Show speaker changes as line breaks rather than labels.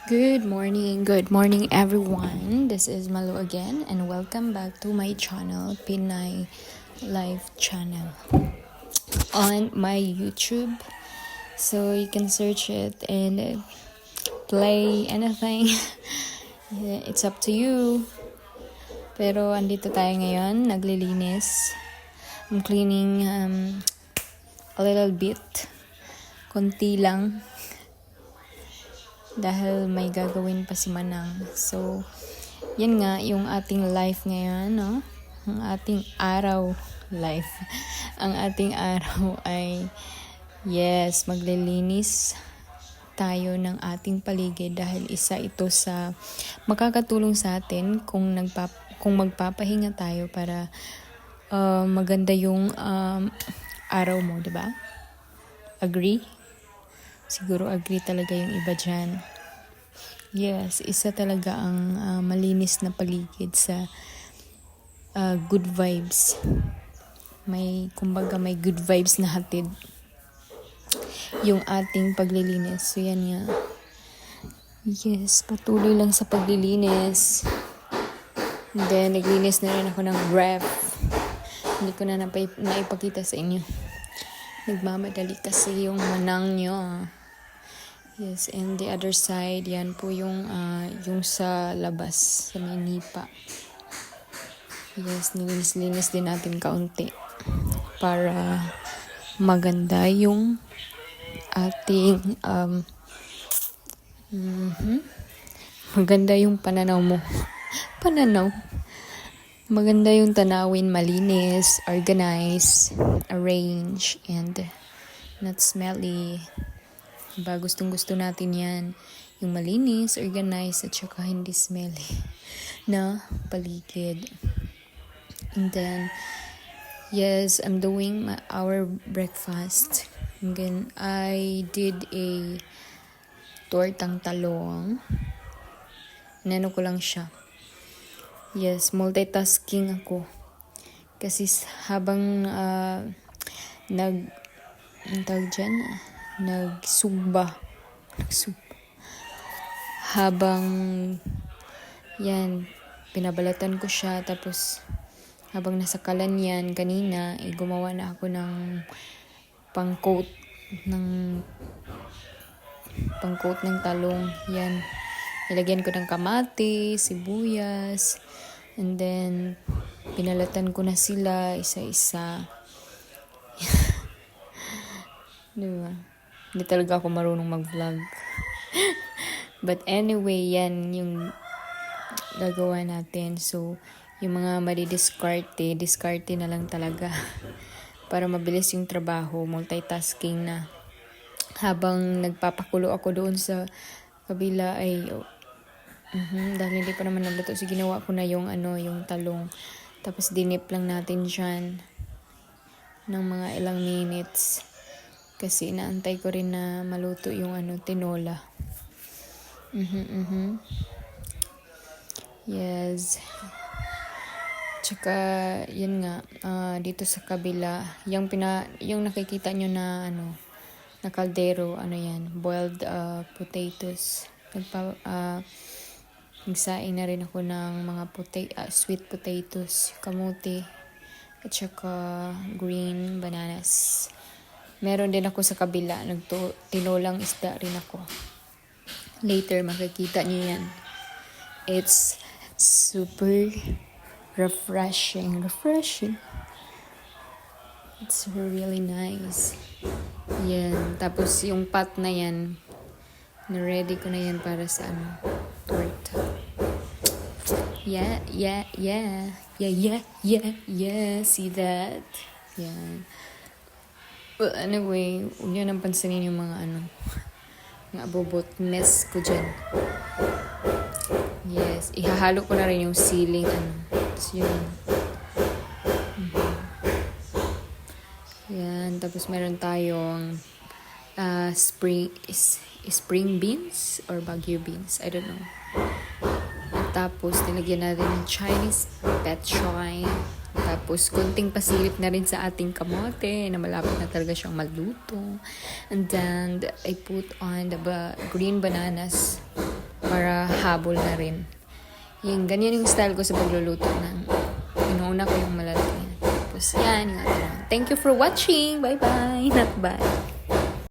Good morning everyone. This is Malu again and welcome back to my channel, Pinay Life channel on my YouTube. So you can search it and play anything. It's up to you. Pero andito tayo ngayon, naglilinis. I'm cleaning a little bit. Konti lang. Dahil may gagawin pa si Manang. So, yan nga, yung ating life ngayon, no? Ang ating araw life. Ang ating araw ay, yes, maglilinis tayo ng ating paligid dahil isa ito sa makakatulong sa atin kung magpapahinga tayo para maganda yung araw mo, di ba? Agree? Siguro agree talaga yung iba dyan. Yes, isa talaga ang malinis na paligid sa good vibes. Kumbaga may good vibes na hatid yung ating paglilinis. So yan nga. Yes, patuloy lang sa paglilinis. And then, naglinis na rin ako ng ref. Hindi ko na naipakita sa inyo. Nagmamadali kasi yung Manang nyo. Yes, and the other side, yan po yung sa labas, sa may nipa. Yes, nilinis-linis din natin kaunti para maganda yung ating maganda yung pananaw mo. Pananaw. Maganda yung tanawin, malinis, organized, arrange, and not smelly. Diba, gustong-gusto natin yan. Yung malinis, organized, at saka hindi smelly na paligid. And then, yes, I'm doing our breakfast. And then, I did a tortang talong. Inano ko lang siya. Yes, multitasking ako. Kasi habang nagsugba. Habang yan, pinabalatan ko siya. Tapos, habang nasa kalan yan, kanina, gumawa na ako ng pang-coat ng talong. Yan. Nilagyan ko ng kamati, sibuyas, and then, pinalatan ko na sila isa-isa. Diba? Hindi talaga ako marunong mag-vlog. But anyway, yan yung gagawa natin. So, yung mga diskarte na lang talaga. Para mabilis yung trabaho, multitasking na. Habang nagpapakulo ako doon sa kabila ay dahil hindi pa naman naluto. So, ginawa ko na yung talong. Tapos, dinip lang natin dyan ng mga ilang minutes. Kasi inaantay ko rin na maluto yung tinola. Yes. Tsaka, yun nga, dito sa kabila, yung nakikita nyo na na kaldero, yan, boiled potatoes. Nagsaing na rin ako ng mga sweet potatoes, kamote, at saka green bananas. Meron din ako sa kabila, tinolang isda rin ako. Later, makikita niyo yan. It's super refreshing. It's really nice. Yan. Tapos, yung pot na yan, na-ready ko na yan para sa torta. Yeah. See that? Yan. Well, anyway, huwag nyo nang pansinin yung mga mga abobot mess ko dyan. Yes, ihahalo ko na rin yung ceiling Tapos yun. Yan, tapos meron tayong spring beans or Baguio beans, I don't know. Tapos nilagyan natin ng Chinese petchoy. Tapos, konting pasilip na rin sa ating kamote na malapit na talaga siyang maluto. And then, I put on the green bananas para habol na rin. Yung ganyan yung style ko sa pagluluto ng inuuna ko yung malalaki. Tapos yan, yung thank you for watching. Bye-bye. Not bye.